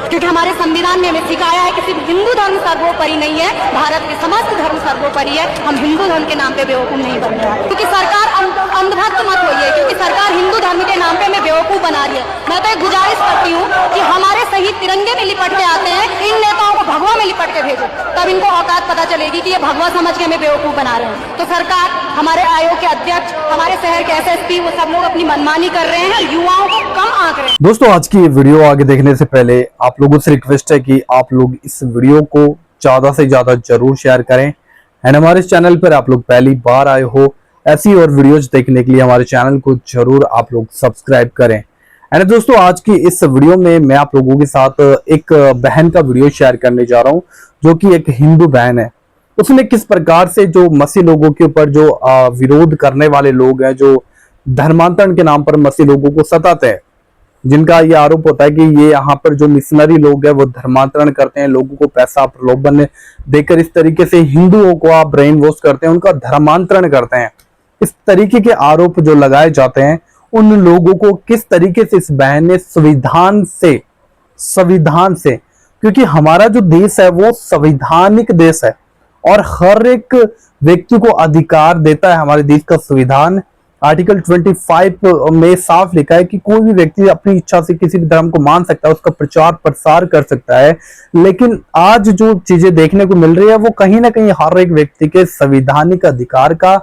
क्योंकि हमारे संविधान में हमें सिखाया है कि सिर्फ हिंदू धर्म सर्वोपरि नहीं है, भारत के समस्त धर्म सर्वोपरि है। हम हिंदू धर्म के नाम पे बेवकूफ नहीं बन रहा है, क्योंकि सरकार अंधभक्त मत होइए, क्योंकि सरकार हिंदू धर्म के नाम पे हमें बेवकूफ बना रही है। मैं तो एक गुजारिश करती हूँ कि हमारे शहीद तिरंगे में लिपट के आते हैं, इन नेताओं को भगवा में लिपट के भेजो, तब इनको औकात पता चलेगी कि ये भगवा समझ के हमें बेवकूफ बना रहे हैं। तो सरकार, हमारे आयोग के अध्यक्ष, हमारे शहर के एसएसपी, वो सब लोग अपनी मनमानी कर रहे हैं, युवाओं को कम आंक रहे हैं। दोस्तों, आज की वीडियो आगे देखने से पहले आप लोगों से रिक्वेस्ट है कि आप लोग इस वीडियो को ज्यादा से ज्यादा जरूर शेयर करें। एंड हमारे चैनल पर आप लोग पहली बार आए हो, ऐसी और वीडियोज देखने के लिए हमारे चैनल को जरूर आप लोग सब्सक्राइब करें। एंड दोस्तों, आज की इस वीडियो में मैं आप लोगों के साथ एक बहन का वीडियो शेयर करने जा रहा हूं, जो कि एक हिंदू बहन है। उसने किस प्रकार से जो मसीह लोगों के ऊपर जो विरोध करने वाले लोग हैं, जो धर्मांतरण के नाम पर मसीह लोगों को सताते हैं, जिनका ये आरोप होता है कि ये यहाँ पर जो मिशनरी लोग हैं वो धर्मांतरण करते हैं, लोगों को पैसा प्रलोभन देकर इस तरीके से हिंदुओं को आप ब्रेन वॉश करते हैं, उनका धर्मांतरण करते हैं। इस तरीके के आरोप जो लगाए जाते हैं, उन लोगों को किस तरीके से इस बहन ने संविधान से, क्योंकि हमारा जो देश है वो संवैधानिक देश है और हर एक व्यक्ति को अधिकार देता है हमारे देश का संविधान। आर्टिकल 25 में साफ लिखा है कि कोई भी व्यक्ति अपनी इच्छा से किसी भी धर्म को मान सकता है, उसका प्रचार प्रसार कर सकता है। लेकिन आज जो चीजें देखने को मिल रही है वो कहीं ना कहीं हर एक व्यक्ति के संवैधानिक अधिकार का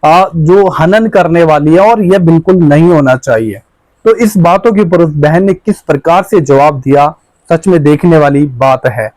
जो हनन करने वाली है, और यह बिल्कुल नहीं होना चाहिए। तो इस बातों के ऊपर उस बहन ने किस प्रकार से जवाब दिया, सच में देखने वाली बात है।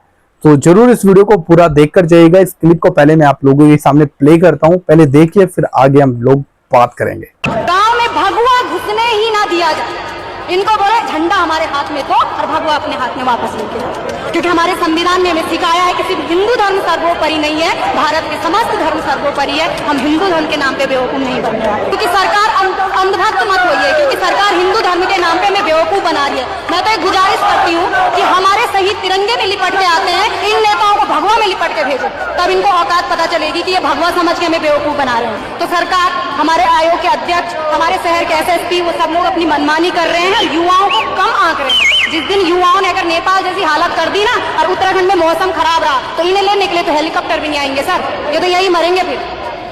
तो जरूर इस वीडियो को पूरा देखकर जाइएगा। इस क्लिप को पहले मैं आप लोगों के सामने प्ले करता हूं, पहले देखिए, फिर आगे हम लोग बात करेंगे। गांव में भगवा घुसने ही ना दिया जाए, इनको बोले झंडा हमारे हाथ में दो और भगवा अपने हाथ में वापस लेके आओ, क्योंकि हमारे संविधान में हमें सिखाया है कि सिर्फ हिंदू धर्म सर्वोपरि नहीं है, भारत के समस्त धर्म सर्वोपरि है। हम हिंदू धर्म के नाम पे बेवकूफ नहीं बन रहा है, क्योंकि सरकार अंधभक्त मत होइए, क्योंकि सरकार हिंदू धर्म के नाम पे हमें बेवकूफ बना रही है। मैं तो एक गुजारिश करती हूँ कि हमारे शहीद तिरंगे में लिपट के आते हैं, इन नेताओं को भगवा में लिपट के भेजो, तब इनको औकात पता चलेगी कि ये भगवा समझ के हमें बेवकूफ बना रहे हैं। तो सरकार, हमारे आयोग के अध्यक्ष, हमारे शहर के एसएसपी, वो सब लोग अपनी मनमानी कर रहे हैं, युवाओं को कम आंक रहे हैं। जिस दिन युवाओं ने अगर नेपाल जैसी हालत कर दी ना, और उत्तराखंड में मौसम खराब रहा, तो इन्हें ले निकले तो हेलीकॉप्टर भी नहीं आएंगे सर, ये तो यही मरेंगे फिर।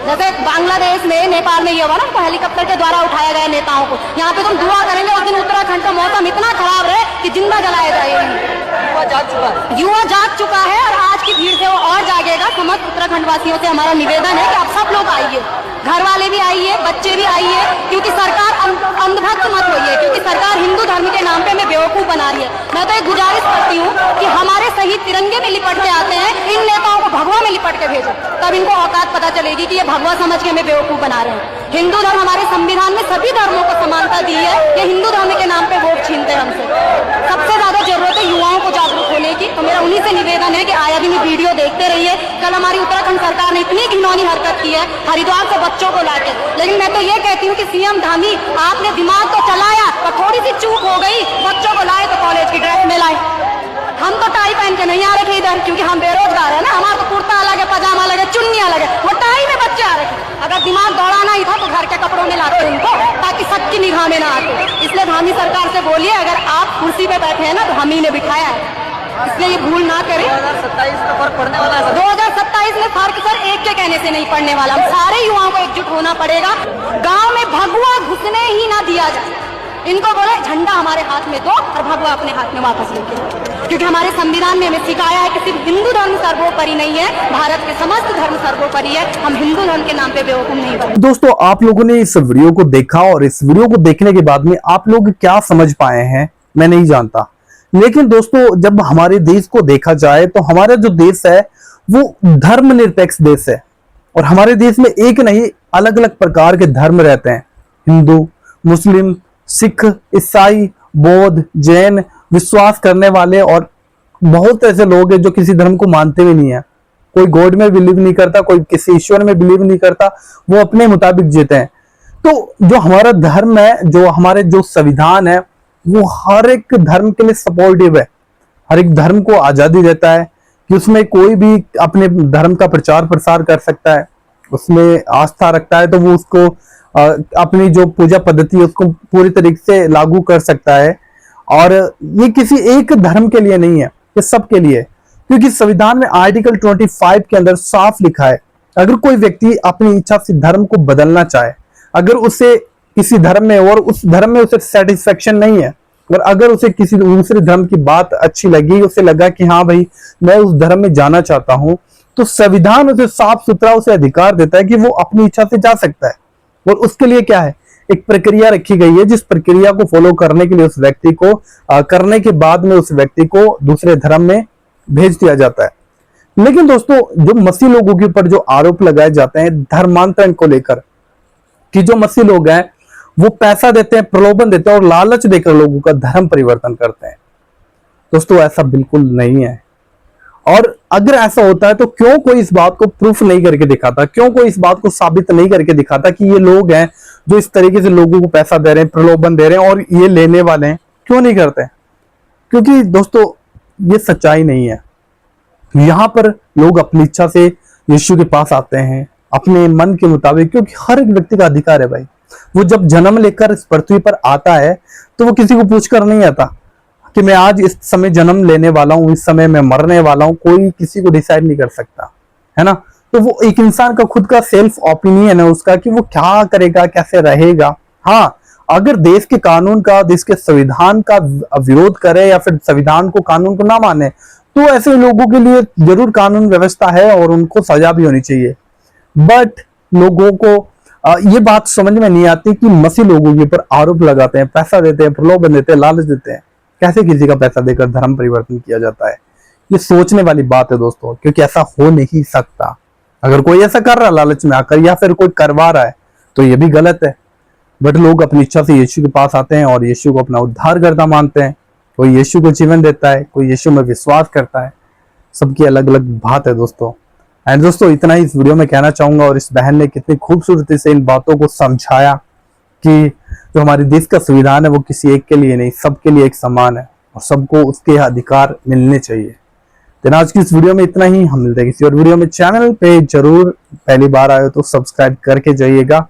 जैसे बांग्लादेश में, नेपाल में ये हुआ ना, उनको हेलीकॉप्टर के द्वारा उठाया गया नेताओं को। यहाँ पे तुम दुआ करेंगे उस दिन उत्तराखंड का मौसम इतना खराब रहे कि जिंदा जलाया जाएगा। युवा जाग चुका है और आज की भीड़ से वो और जागेगा। समस्त उत्तराखंड वासियों से हमारा निवेदन है कि आप सब लोग आइए, घर वाले भी आइए, बच्चे भी आइए, क्योंकि सरकार अंधभक्त मत होइए, क्योंकि सरकार हिंदू धर्म के नाम पे हमें बेवकूफ बना रही है। मैं तो एक गुजारिश करती हूँ कि हमारे शहीद तिरंगे में लिपट के आते हैं, इन नेताओं को भगवा में लिपट के भेजो, तब इनको औकात पता चलेगी कि ये भगवा समझ के हमें बेवकूफ बना रहे हैं। हिंदू धर्म हमारे संविधान में सभी धर्मों को समानता दी है, ये हिंदू धर्म के नाम पे वोट छीनते हैं हमसे। सबसे ज्यादा जरूरत है युवाओं को जागरूक होने की। तो मेरा उन्हीं से निवेदन है कि आया दिन वीडियो देखते रहिए। कल हमारी उत्तराखंड सरकार ने इतनी घिनौनी हरकत की है हरिद्वार से बच्चों को लाके, लेकिन मैं तो ये कहती हूँ कि सीएम धामी, आपने दिमाग तो चलाया, पर थोड़ी सी चूक हो गई। बच्चों को लाए तो कॉलेज की ड्रेस में लाए। हम तो टाई पहन के नहीं आ रहे थे इधर, क्योंकि हम बेरोजगार है ना, हमारा तो कुर्ता अलग है, पजामा अलग है, चुन्नी अलग है, वो टाई में बच्चे आ रहे थे। अगर दिमाग दौड़ाना ही था तो घर के कपड़ों में लाते उनको, ताकि सबकी निगाह में ना आते। इसलिए धामी सरकार से बोलिए, अगर आप कुर्सी पे बैठे हैं ना तो हम ही ने बिठाया है, इसलिए ये भूल ना करें। 2027 में फर्क पड़ने वाला है। 2027 में फर्क सर एक के कहने से नहीं पड़ने वाला, हम सारे युवाओं को एकजुट होना पड़ेगा। गांव में भगवा घुसने ही ना दिया जाए, इनको बोले झंडा हमारे हाथ में दो और भगवा अपने हाथ में वापस लेके आओ, क्योंकि हमारे संविधान में हमें सिखाया है कि सिर्फ हिंदू धर्म सर्वोपरि नहीं है, भारत के समस्त धर्म सर्वोपरि है। हम हिंदू धर्म के नाम पे बेवकूफ नहीं बने। दोस्तों, आप लोगों ने इस वीडियो को देखा और इस वीडियो को देखने के बाद में आप लोग क्या समझ पाए हैं मैं नहीं जानता, लेकिन दोस्तों, जब हमारे देश को देखा जाए तो हमारा जो देश है वो धर्मनिरपेक्ष देश है, और हमारे देश में एक नहीं अलग अलग प्रकार के धर्म रहते हैं। हिंदू, मुस्लिम, सिख, ईसाई, बौद्ध, जैन, विश्वास करने वाले, और बहुत ऐसे लोग हैं जो किसी धर्म को मानते भी नहीं है। कोई गॉड में बिलीव नहीं करता, कोई किसी ईश्वर में बिलीव नहीं करता, वो अपने मुताबिक जीते हैं। तो जो हमारा धर्म है, जो हमारे जो संविधान है, वो हर एक धर्म के लिए सपोर्टिव है। हर एक धर्म को आजादी देता है कि उसमें कोई भी अपने धर्म का प्रचार प्रसार कर सकता है, उसमें आस्था रखता है तो वो उसको अपनी जो पूजा पद्धति है उसको पूरी तरीके से लागू कर सकता है। और ये किसी एक धर्म के लिए नहीं है, ये सबके लिए है। क्योंकि संविधान में आर्टिकल 25 के अंदर साफ लिखा है, अगर कोई व्यक्ति अपनी इच्छा से धर्म को बदलना चाहे, अगर उसे किसी धर्म में और उस धर्म में उसे सेटिस्फेक्शन नहीं है, और अगर उसे किसी दूसरे धर्म की बात अच्छी लगी, उसे लगा कि हाँ भाई मैं उस धर्म में जाना चाहता हूं, तो संविधान उसे साफ सुथरा उसे अधिकार देता है कि वो अपनी इच्छा से जा सकता है। और उसके लिए क्या है, एक प्रक्रिया रखी गई है, जिस प्रक्रिया को फॉलो करने के लिए उस व्यक्ति को करने के बाद में उस व्यक्ति को दूसरे धर्म में भेज दिया जाता है। लेकिन दोस्तों, जो मसीह लोगों के ऊपर जो आरोप लगाए जाते हैं धर्मांतरण को लेकर, कि जो मसीह लोग हैं वो पैसा देते हैं, प्रलोभन देते हैं और लालच देकर लोगों का धर्म परिवर्तन करते हैं। दोस्तों, ऐसा बिल्कुल नहीं है। और अगर ऐसा होता है तो क्यों कोई इस बात को प्रूफ नहीं करके दिखाता, क्यों कोई इस बात को साबित नहीं करके दिखाता कि ये लोग हैं जो इस तरीके से लोगों को पैसा दे रहे हैं, प्रलोभन दे रहे हैं और ये लेने वाले हैं, क्यों नहीं करते? क्योंकि दोस्तों, ये सच्चाई नहीं है। यहां पर लोग अपनी इच्छा से यीशु के पास आते हैं अपने मन के मुताबिक, क्योंकि हर एक व्यक्ति का अधिकार है भाई। वो जब जन्म लेकर इस पृथ्वी पर आता है तो वो किसी को पूछ कर नहीं आता कि मैं आज इस समय जन्म लेने वाला हूं, इस समय मैं मरने वाला हूं। कोई किसी को डिसाइड नहीं कर सकता, है ना। तो वो एक इंसान का खुद का सेल्फ ओपिनियन है उसका कि वो क्या करेगा, कैसे रहेगा। हाँ, अगर देश के कानून का, देश के संविधान का विरोध करे या फिर संविधान को, कानून को ना माने, तो ऐसे लोगों के लिए जरूर कानून व्यवस्था है और उनको सजा भी होनी चाहिए। बट लोगों को ये बात समझ में नहीं आती कि मसीह लोगों के ऊपर आरोप लगाते हैं, पैसा देते हैं, प्रलोभन देते हैं, लालच देते हैं। कैसे किसी का पैसा देकर धर्म परिवर्तन किया जाता है? ये सोचने वाली बात है दोस्तों, क्योंकि ऐसा हो नहीं सकता। अगर कोई ऐसा कर रहा है लालच में आकर, या फिर कोई करवा रहा है, तो ये भी गलत है। बट लोग अपनी इच्छा से यीशु के पास आते हैं और यीशु को अपना उद्धारकर्ता मानते हैं। कोई यीशु को जीवन देता है, कोई यीशु में विश्वास करता है। सबकी अलग अलग बात है दोस्तों। एंड दोस्तों, इतना ही इस वीडियो में कहना चाहूंगा। और इस बहन ने कितनी खूबसूरती से इन बातों को समझाया कि जो हमारे देश का संविधान है वो किसी एक के लिए नहीं, सबके लिए एक समान है और सबको उसके अधिकार मिलने चाहिए। तो आज की इस वीडियो में इतना ही। हम मिलते हैं किसी और वीडियो में। चैनल पे जरूर पहली बार आए हो तो सब्सक्राइब करके जाइएगा।